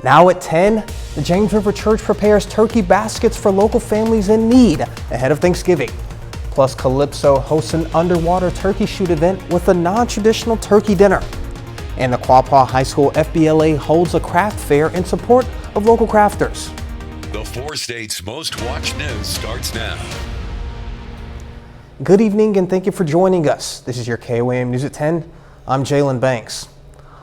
Now at 10, the James River Church prepares turkey baskets for local families in need ahead of Thanksgiving. Plus, Calypso hosts an underwater turkey shoot event with a non-traditional turkey dinner. And the Quapaw High School FBLA holds a craft fair in support of local crafters. The 4 states' most watched news starts now. Good evening and thank you for joining us. This is your KOAM News at 10. I'm Jalen Banks.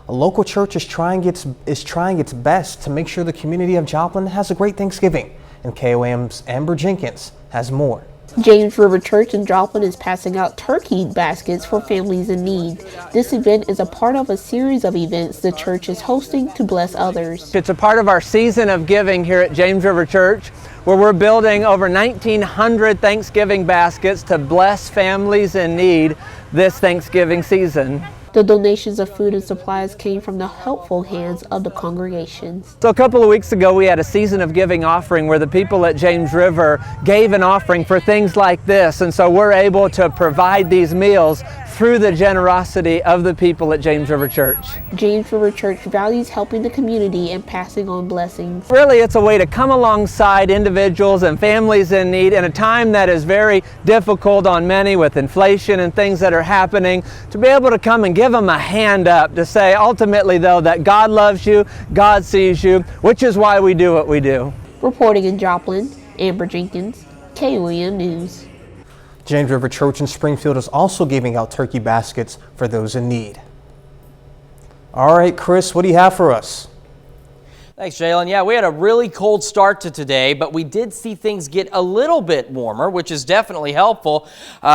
A local church is trying its best to make sure the community of Joplin has a great Thanksgiving. And KOAM's Amber Jenkins has more. James River Church in Joplin is passing out turkey baskets for families in need. This event is a part of a series of events the church is hosting to bless others. It's a part of our season of giving here at James River Church, where we're building over 1,900 Thanksgiving baskets to bless families in need this Thanksgiving season. The donations of food and supplies came from the helpful hands of the congregations. So a couple of weeks ago, we had a season of giving offering where the people at James River gave an offering for things like this. And so we're able to provide these meals through the generosity of the people at James River Church. James River Church values helping the community and passing on blessings. Really, it's a way to come alongside individuals and families in need in a time that is very difficult on many with inflation and things that are happening, to be able to come and give them a hand up to say ultimately though that God loves you, God sees you, which is why we do what we do. Reporting in Joplin, Amber Jenkins, KOAM News. James River Church in Springfield is also giving out turkey baskets for those in need. All right, Chris, what do you have for us? Thanks, Jalen. Yeah, we had a really cold start to today, but we did see things get a little bit warmer, which is definitely helpful.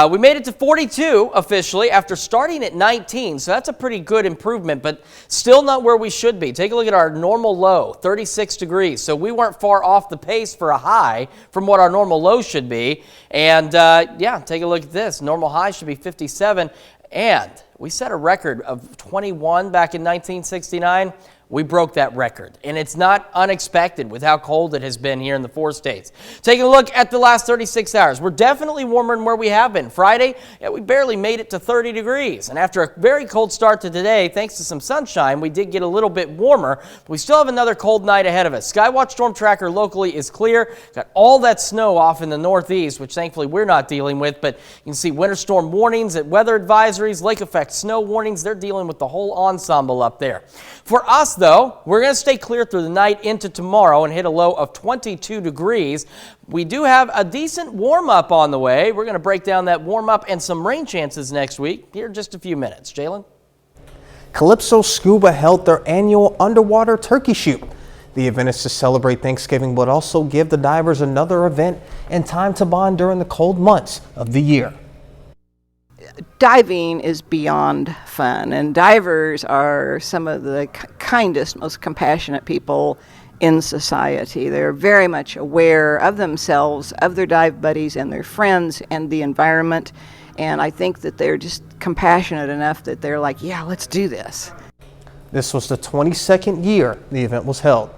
We made it to 42 officially after starting at 19, so that's a pretty good improvement, but still not where we should be. Take a look at our normal low, 36 degrees. So we weren't far off the pace for a high from what our normal low should be. And yeah, take a look at this. Normal high should be 57, and we set a record of 21 back in 1969. We broke that record, and it's not unexpected with how cold it has been here in the 4 states. Taking a look at the last 36 hours, we're definitely warmer than where we have been. Friday, yeah, we barely made it to 30 degrees, and after a very cold start to today, thanks to some sunshine, we did get a little bit warmer, but we still have another cold night ahead of us. Skywatch Storm Tracker locally is clear. Got all that snow off in the northeast, which thankfully we're not dealing with, but you can see winter storm warnings at weather advisories, lake effect snow warnings. They're dealing with the whole ensemble up there. For us, though, we're going to stay clear through the night into tomorrow and hit a low of 22 degrees. We do have a decent warm-up on the way. We're going to break down that warm-up and some rain chances next week here in just a few minutes. Jalen? Calypso Scuba held their annual underwater turkey shoot. The event is to celebrate Thanksgiving, but also give the divers another event and time to bond during the cold months of the year. Diving is beyond fun, and divers are some of the kindest, most compassionate people in society. They're very much aware of themselves, of their dive buddies and their friends and the environment, and I think that they're just compassionate enough that they're like, yeah, let's do this. This was the 22nd year the event was held.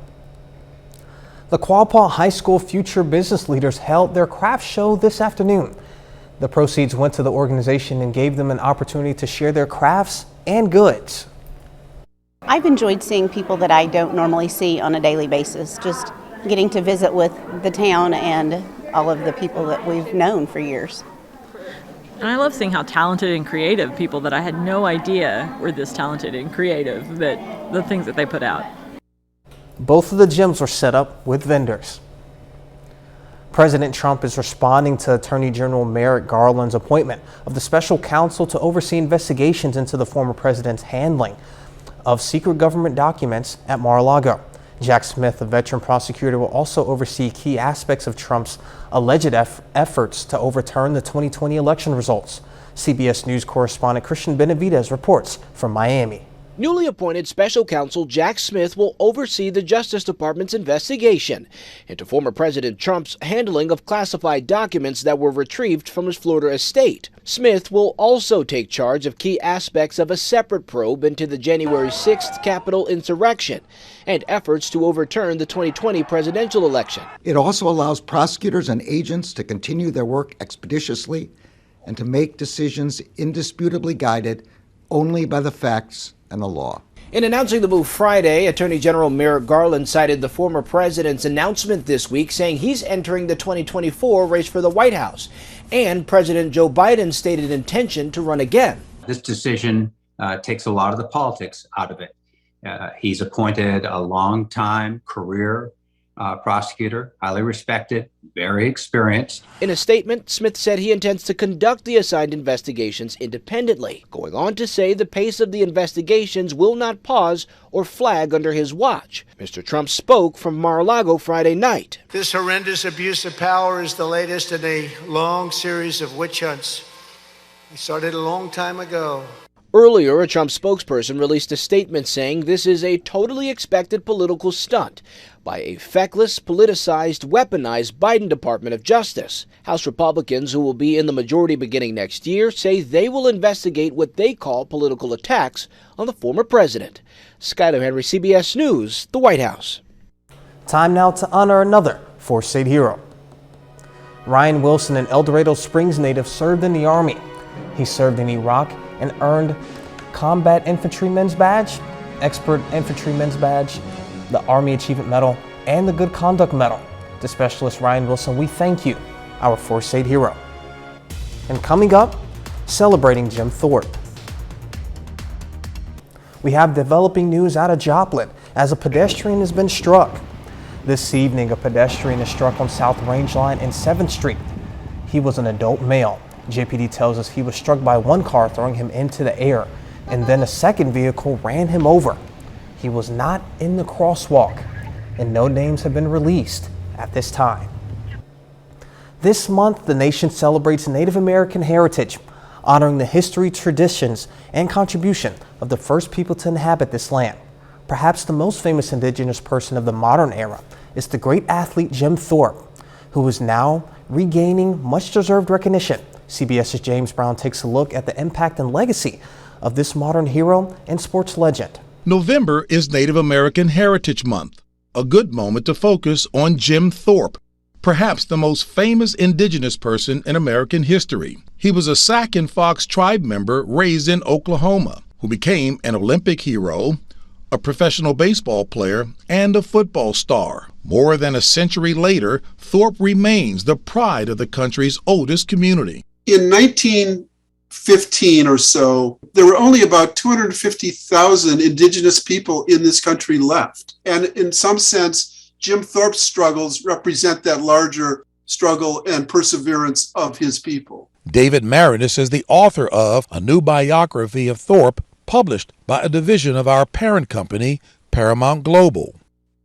The Quapaw High School Future Business Leaders held their craft show this afternoon. The proceeds went to the organization and gave them an opportunity to share their crafts and goods. I've enjoyed seeing people that I don't normally see on a daily basis, just getting to visit with the town and all of the people that we've known for years. And I love seeing how talented and creative people that I had no idea were this talented and creative, that the things that they put out. Both of the gyms were set up with vendors. President Trump is responding to Attorney General Merrick Garland's appointment of the special counsel to oversee investigations into the former president's handling of secret government documents at Mar-a-Lago. Jack Smith, a veteran prosecutor, will also oversee key aspects of Trump's alleged efforts to overturn the 2020 election results. CBS News correspondent Christian Benavidez reports from Miami. Newly appointed special counsel Jack Smith will oversee the Justice Department's investigation into former President Trump's handling of classified documents that were retrieved from his Florida estate. Smith will also take charge of key aspects of a separate probe into the January 6th Capitol insurrection and efforts to overturn the 2020 presidential election. It also allows prosecutors and agents to continue their work expeditiously and to make decisions indisputably guided only by the facts and the law. In announcing the move Friday, Attorney General Merrick Garland cited the former president's announcement this week saying he's entering the 2024 race for the White House. And President Joe Biden's stated intention to run again. This decision takes a lot of the politics out of it. He's appointed a long-time career prosecutor, highly respected, very experienced. In a statement, Smith said he intends to conduct the assigned investigations independently, going on to say the pace of the investigations will not pause or flag under his watch. Mr. Trump spoke from Mar-a-Lago Friday night. This horrendous abuse of power is the latest in a long series of witch hunts. We started a long time ago. Earlier, a Trump spokesperson released a statement saying this is a totally expected political stunt by a feckless, politicized, weaponized Biden Department of Justice. House Republicans, who will be in the majority beginning next year, say they will investigate what they call political attacks on the former president. Skyler Henry, CBS News, the White House. Time now to honor another four-state hero. Ryan Wilson, an El Dorado Springs native, served in the Army. He served in Iraq and earned Combat Infantryman's Badge, Expert Infantryman's Badge, the Army Achievement Medal, and the Good Conduct Medal. To Specialist Ryan Wilson, we thank you, our four-state hero. And coming up, celebrating Jim Thorpe. We have developing news out of Joplin as a pedestrian has been struck. This evening, a pedestrian is struck on South Range Line and 7th Street. He was an adult male. JPD tells us he was struck by one car throwing him into the air, and then a second vehicle ran him over. He was not in the crosswalk, and no names have been released at this time. This month, the nation celebrates Native American heritage, honoring the history, traditions, and contribution of the first people to inhabit this land. Perhaps the most famous indigenous person of the modern era is the great athlete Jim Thorpe, who is now regaining much-deserved recognition. CBS's James Brown takes a look at the impact and legacy of this modern hero and sports legend. November is Native American Heritage Month, a good moment to focus on Jim Thorpe, perhaps the most famous indigenous person in American history. He was a Sac and Fox tribe member raised in Oklahoma, who became an Olympic hero, a professional baseball player, and a football star. More than a century later, Thorpe remains the pride of the country's oldest community. In 1915 or so, there were only about 250,000 indigenous people in this country left. And in some sense, Jim Thorpe's struggles represent that larger struggle and perseverance of his people. David Marinus is the author of a new biography of Thorpe, published by a division of our parent company, Paramount Global.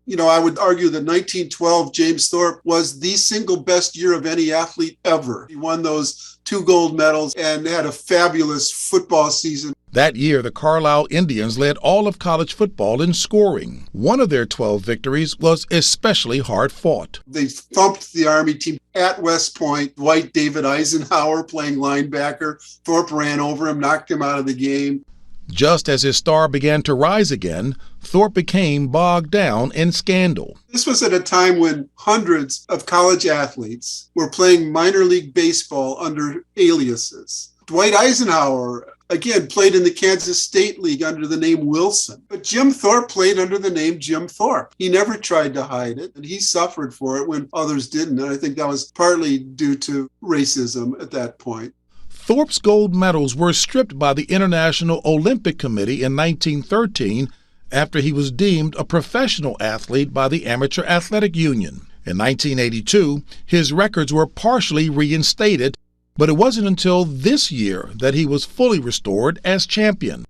You know, I would argue that 1912, James Thorpe was the single best year of any athlete ever. He won those 2 gold medals and had a fabulous football season. That year, the Carlisle Indians led all of college football in scoring. One of their 12 victories was especially hard fought. They thumped the Army team at West Point. Dwight David Eisenhower playing linebacker. Thorpe ran over him, knocked him out of the game. Just as his star began to rise again, Thorpe became bogged down in scandal. This was at a time when hundreds of college athletes were playing minor league baseball under aliases. Dwight Eisenhower, again, played in the Kansas State League under the name Wilson. But Jim Thorpe played under the name Jim Thorpe. He never tried to hide it, and he suffered for it when others didn't. And I think that was partly due to racism at that point. Thorpe's gold medals were stripped by the International Olympic Committee in 1913 after he was deemed a professional athlete by the Amateur Athletic Union. In 1982, his records were partially reinstated, but it wasn't until this year that he was fully restored as champion.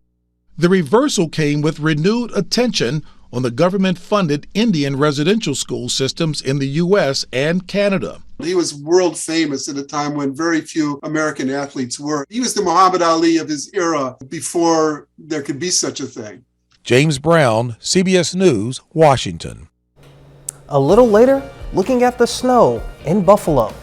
The reversal came with renewed attention on the government-funded Indian residential school systems in the U.S. and Canada. He was world famous at a time when very few American athletes were. He was the Muhammad Ali of his era before there could be such a thing. James Brown, CBS News, Washington. A little later, looking at the snow in Buffalo.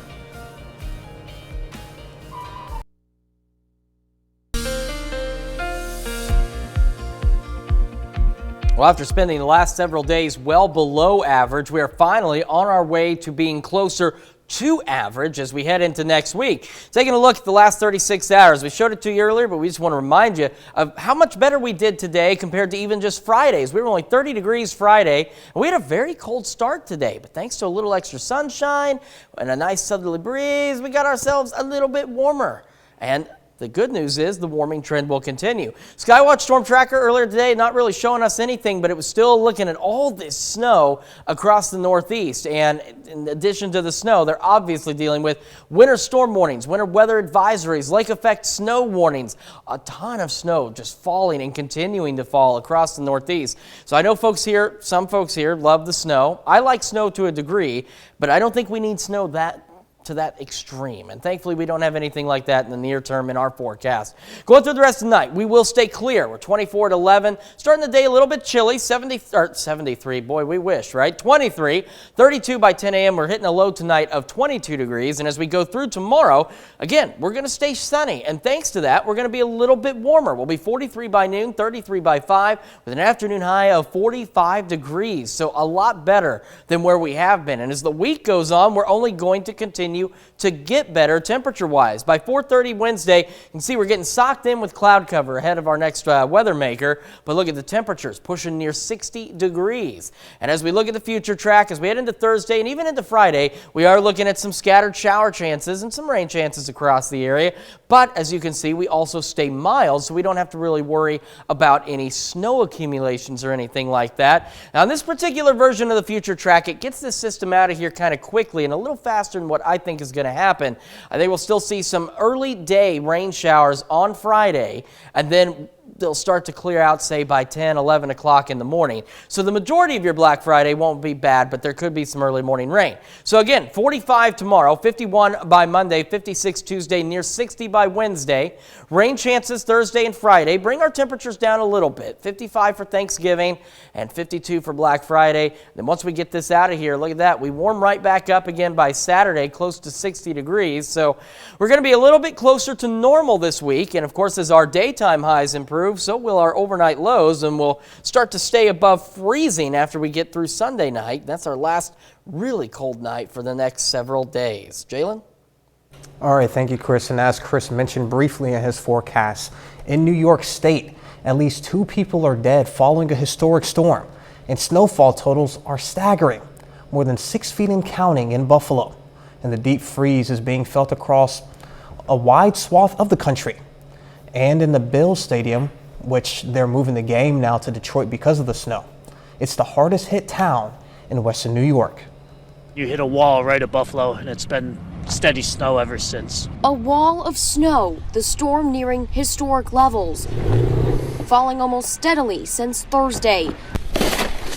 Well, after spending the last several days well below average, we are finally on our way to being closer to average as we head into next week. Taking a look at the last 36 hours, we showed it to you earlier, but we just want to remind you of how much better we did today compared to even just Fridays. We were only 30 degrees Friday, and we had a very cold start today, but thanks to a little extra sunshine and a nice southerly breeze, we got ourselves a little bit warmer. And the good news is the warming trend will continue. Skywatch Storm Tracker earlier today not really showing us anything, but it was still looking at all this snow across the Northeast. And in addition to the snow, they're obviously dealing with winter storm warnings, winter weather advisories, lake effect snow warnings, a ton of snow just falling and continuing to fall across the Northeast. So I know some folks here love the snow. I like snow to a degree, but I don't think we need snow to that extreme. And thankfully, we don't have anything like that in the near term in our forecast. Going through the rest of the night, we will stay clear. We're 24 at 11. Starting the day a little bit chilly, 73. Boy, we wish, right? 23, 32 by 10 a.m. We're hitting a low tonight of 22 degrees. And as we go through tomorrow, again, we're going to stay sunny. And thanks to that, we're going to be a little bit warmer. We'll be 43 by noon, 33 by 5, with an afternoon high of 45 degrees. So a lot better than where we have been. And as the week goes on, we're only going to continue to get better temperature-wise. By 4:30 Wednesday, you can see we're getting socked in with cloud cover ahead of our next weather maker. But look at the temperatures pushing near 60 degrees. And as we look at the future track, as we head into Thursday and even into Friday, we are looking at some scattered shower chances and some rain chances across the area. But as you can see, we also stay mild, so we don't have to really worry about any snow accumulations or anything like that. Now, in this particular version of the future track, it gets this system out of here kind of quickly and a little faster than what I think is going to happen. I think we'll still see some early day rain showers on Friday, and then they'll start to clear out, say, by 10, 11 o'clock in the morning. So the majority of your Black Friday won't be bad, but there could be some early morning rain. So again, 45 tomorrow, 51 by Monday, 56 Tuesday, near 60 by Wednesday. Rain chances Thursday and Friday. Bring our temperatures down a little bit. 55 for Thanksgiving and 52 for Black Friday. Then once we get this out of here, look at that. We warm right back up again by Saturday, close to 60 degrees. So we're going to be a little bit closer to normal this week. And of course, as our daytime highs improve, so will our overnight lows, and we'll start to stay above freezing after we get through Sunday night. That's our last really cold night for the next several days. Jalen? All right, thank you, Chris. And as Chris mentioned briefly in his forecast, in New York State, at least 2 people are dead following a historic storm, and snowfall totals are staggering, more than 6 feet and counting in Buffalo. And the deep freeze is being felt across a wide swath of the country. And in the Bills Stadium, which they're moving the game now to Detroit because of the snow. It's the hardest hit town in Western New York. You hit a wall right at Buffalo, and it's been steady snow ever since. A wall of snow, the storm nearing historic levels, falling almost steadily since Thursday.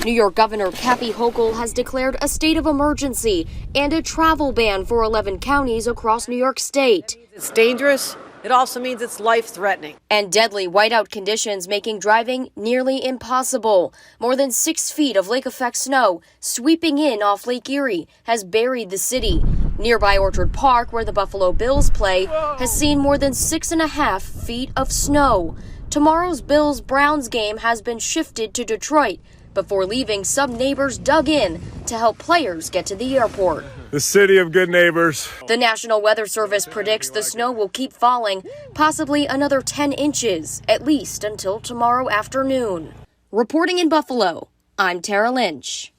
New York Governor Kathy Hochul has declared a state of emergency and a travel ban for 11 counties across New York State. It's dangerous. It also means it's life-threatening. And deadly whiteout conditions making driving nearly impossible. More than 6 feet of lake-effect snow sweeping in off Lake Erie has buried the city. Nearby Orchard Park, where the Buffalo Bills play, has seen more than 6.5 feet of snow. Tomorrow's Bills-Browns game has been shifted to Detroit. Before leaving, some neighbors dug in to help players get to the airport. The city of good neighbors. The National Weather Service predicts the snow will keep falling, possibly another 10 inches, at least until tomorrow afternoon. Reporting in Buffalo, I'm Tara Lynch.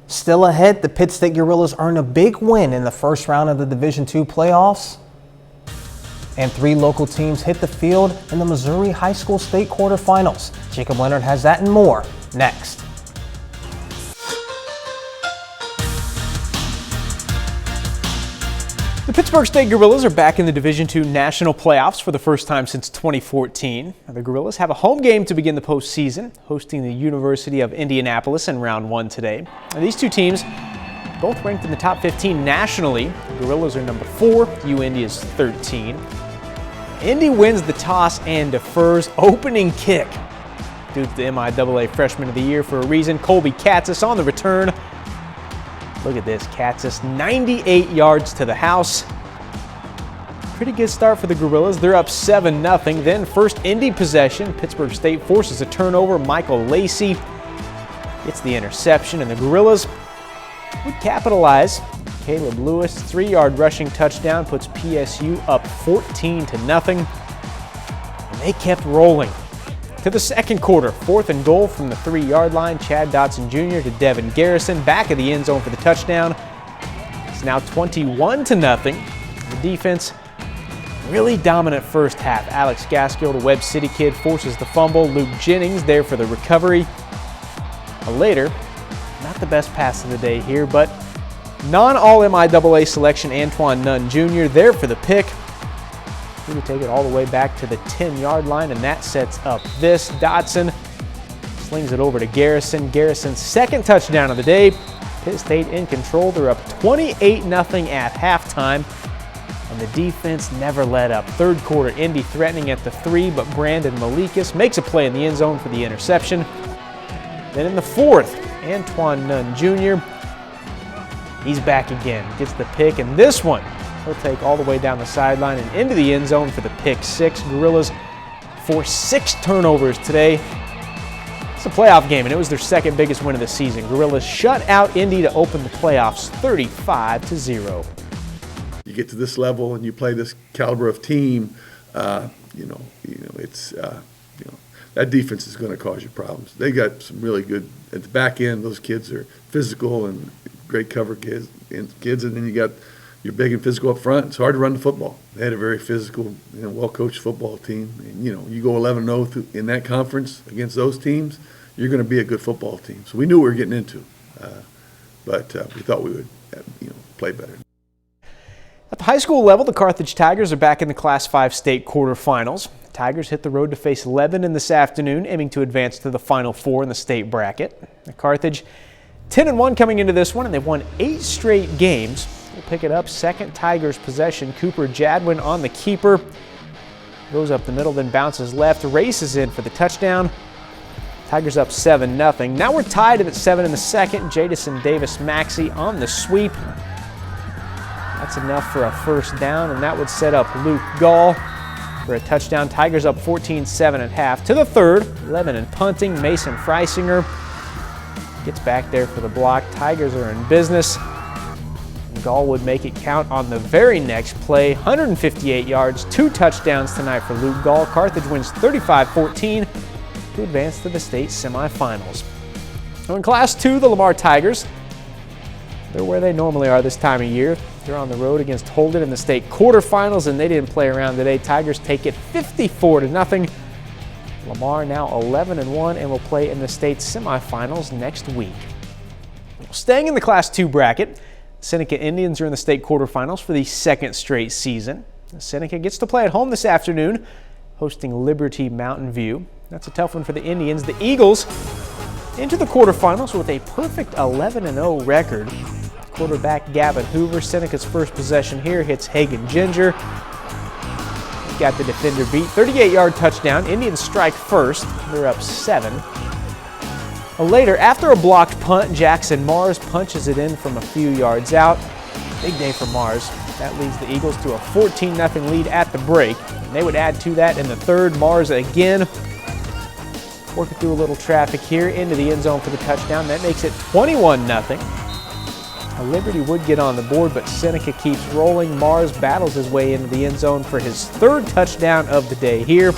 Still ahead, the Pitt State Gorillas earned a big win in the first round of the Division II playoffs. And 3 local teams hit the field in the Missouri High School State quarterfinals. Jacob Leonard has that and more next. The Pittsburgh State Gorillas are back in the Division II National Playoffs for the first time since 2014. The Gorillas have a home game to begin the postseason, hosting the University of Indianapolis in round 1 today. And these 2 teams both ranked in the top 15 nationally. The Gorillas are number 4, UIndy is 13. Indy wins the toss and defers opening kick. Due to the MIAA Freshman of the Year for a reason, Colby Katzis on the return. Look at this, Katzis 98 yards to the house. Pretty good start for the Gorillas. They're up 7-0. Then first Indy possession, Pittsburgh State forces a turnover. Michael Lacey gets the interception, and the Gorillas would capitalize. Caleb Lewis, 3-yard rushing touchdown, puts PSU up 14-0. And they kept rolling. To the second quarter, 4th and goal from the 3-yard line. Chad Dotson Jr. to Devin Garrison, back of the end zone for the touchdown. It's now 21-0. The defense, really dominant first half. Alex Gaskill, the Webb City kid, forces the fumble. Luke Jennings there for the recovery. Later, not the best pass of the day here, but non-all-MIAA selection Antoine Nunn Jr. there for the pick. He would take it all the way back to the 10-yard line, and that sets up this. Dotson slings it over to Garrison. Garrison's second touchdown of the day. Pitt State in control. They're up 28-0 at halftime, and the defense never let up. Third quarter, Indy threatening at the 3, but Brandon Malikas makes a play in the end zone for the interception. Then in the fourth, Antoine Nunn Jr., he's back again, gets the pick, and this one he'll take all the way down the sideline and into the end zone for the pick 6. Gorillas force 6 turnovers today. It's a playoff game, and it was their second biggest win of the season. Gorillas shut out Indy to open the playoffs 35-0. You get to this level and you play this caliber of team, that defense is going to cause you problems. They got some really good at the back end. Those kids are physical and great cover kids, and then you got your big and physical up front. It's hard to run the football. They had a very physical, well-coached football team. And, you go 11-0 in that conference against those teams, you're going to be a good football team. So we knew what we were getting into, but we thought we would, play better. At the high school level, the Carthage Tigers are back in the Class 5 state quarterfinals. The Tigers hit the road to face Lebanon this afternoon, aiming to advance to the Final Four in the state bracket. The Carthage 10-1 coming into this one, and they've won 8 straight games. We'll pick it up, second Tigers possession. Cooper Jadwin on the keeper. Goes up the middle, then bounces left, races in for the touchdown. Tigers up 7-0. Now we're tied at 7 in the second. Jadison Davis-Maxey on the sweep. That's enough for a first down, and that would set up Luke Gall for a touchdown. Tigers up 14-7 at half. To the third, Lebanon punting. Mason Freisinger gets back there for the block. Tigers are in business. And Gall would make it count on the very next play. 158 yards, 2 touchdowns tonight for Luke Gall. Carthage wins 35-14 to advance to the state semifinals. So in Class 2, the Lamar Tigers, they're where they normally are this time of year. They're on the road against Holden in the state quarterfinals, and they didn't play around today. Tigers take it 54-0. Lamar now 11-1 and will play in the state semifinals next week. Staying in the Class 2 bracket, Seneca Indians are in the state quarterfinals for the second straight season. Seneca gets to play at home this afternoon, hosting Liberty Mountain View. That's a tough one for the Indians. The Eagles into the quarterfinals with a perfect 11-0 record. Quarterback Gavin Hoover, Seneca's first possession here, hits Hagen Ginger. He's got the defender beat. 38-yard touchdown. Indians strike first. They're up 7. Later, after a blocked punt, Jackson Mars punches it in from a few yards out. Big day for Mars. That leads the Eagles to a 14-0 lead at the break. And they would add to that in the third. Mars again working through a little traffic here into the end zone for the touchdown. That makes it 21-0. Liberty would get on the board, but Seneca keeps rolling. Mars battles his way into the end zone for his third touchdown of the day here.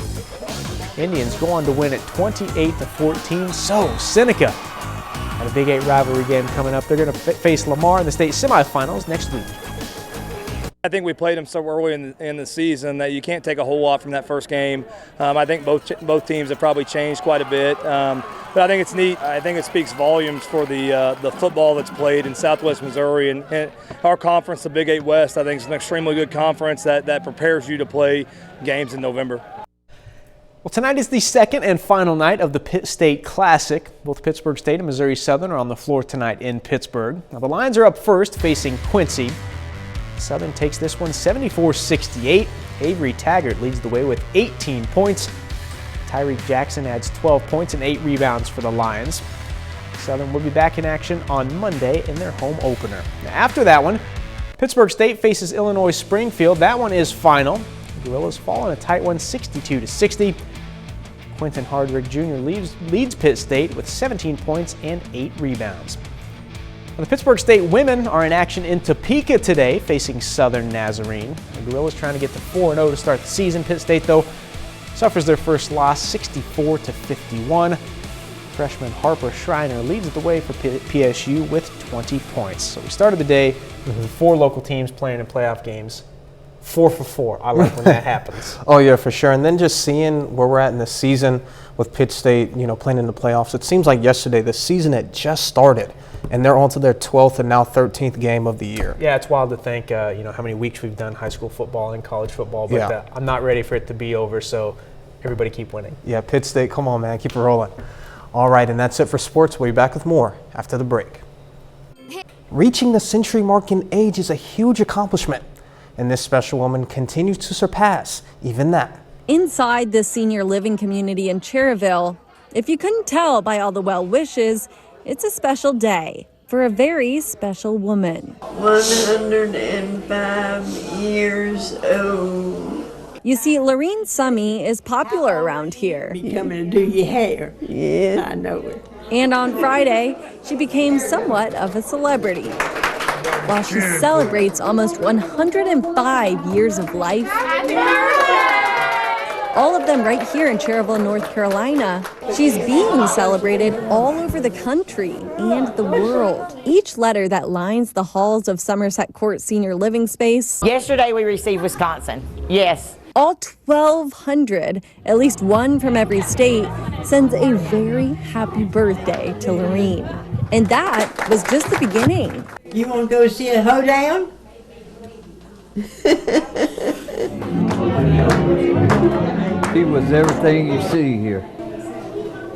Indians go on to win it 28-14. So Seneca had a Big 8 rivalry game coming up. They're going to face Lamar in the state semifinals next week. I think we played them so early in the season that you can't take a whole lot from that first game. I think both teams have probably changed quite a bit, but I think it's neat. I think it speaks volumes for the football that's played in Southwest Missouri and our conference, the Big 8 West. I think it's an extremely good conference that prepares you to play games in November. Well, tonight is the second and final night of the Pitt State Classic. Both Pittsburgh State and Missouri Southern are on the floor tonight in Pittsburgh. Now the Lions are up first, facing Quincy. Southern takes this one 74-68. Avery Taggart leads the way with 18 points. Tyreek Jackson adds 12 points and 8 rebounds for the Lions. Southern will be back in action on Monday in their home opener. Now after that one, Pittsburgh State faces Illinois Springfield. That one is final. The Gorillas fall in a tight one, 62-60. Quentin Hardrick Jr. leads Pitt State with 17 points and 8 rebounds. The Pittsburgh State women are in action in Topeka today, facing Southern Nazarene. The Gorillas trying to get to 4-0 to start the season. Pitt State, though, suffers their first loss, 64-51. Freshman Harper Schreiner leads the way for PSU with 20 points. So we started the day with 4 local teams playing in playoff games. 4 for 4. I like when that happens. Oh yeah, for sure. And then just seeing where we're at in the season with Pitt State, playing in the playoffs. It seems like yesterday the season had just started, and they're on to their 12th and now 13th game of the year. Yeah, it's wild to think, how many weeks we've done high school football and college football. But I'm not ready for it to be over. So everybody keep winning. Yeah, Pitt State, come on, man, keep it rolling. All right, and that's it for sports. We'll be back with more after the break. Reaching the century mark in age is a huge accomplishment, and this special woman continues to surpass even that. Inside this senior living community in Cherryville, if you couldn't tell by all the well wishes, it's a special day for a very special woman. 105 years old. You see, Lorene Summy is popular around here. Be coming to do your hair. Yeah, I know it. And on Friday, she became somewhat of a celebrity. While she celebrates almost 105 years of life, all of them right here in Cherryville, North Carolina, she's being celebrated all over the country and the world. Each letter that lines the halls of Somerset Court Senior Living Space. Yesterday we received Wisconsin. Yes. All 1,200, at least one from every state, sends a very happy birthday to Lorene. And that was just the beginning. You want to go see a hoedown? She was everything you see here.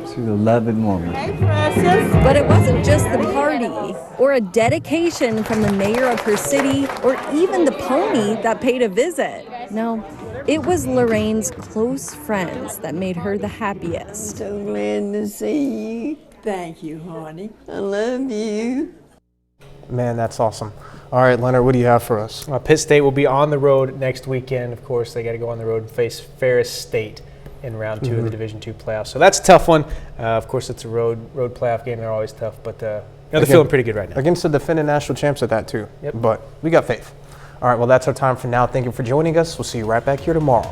She's a loving woman. Hey, Precious. But it wasn't just the party, or a dedication from the mayor of her city, or even the pony that paid a visit. No, it was Lorene's close friends that made her the happiest. So glad to see you. Thank you, honey. I love you. Man, that's awesome. All right, Leonard, what do you have for us? Pitt State will be on the road next weekend. Of course, they got to go on the road and face Ferris State in round 2 of the Division II playoffs. So that's a tough one. Of course, it's a road playoff game. They're always tough, but they're feeling pretty good right now. Against the defending national champs at that too. Yep. But we got faith. All right, well, that's our time for now. Thank you for joining us. We'll see you right back here tomorrow.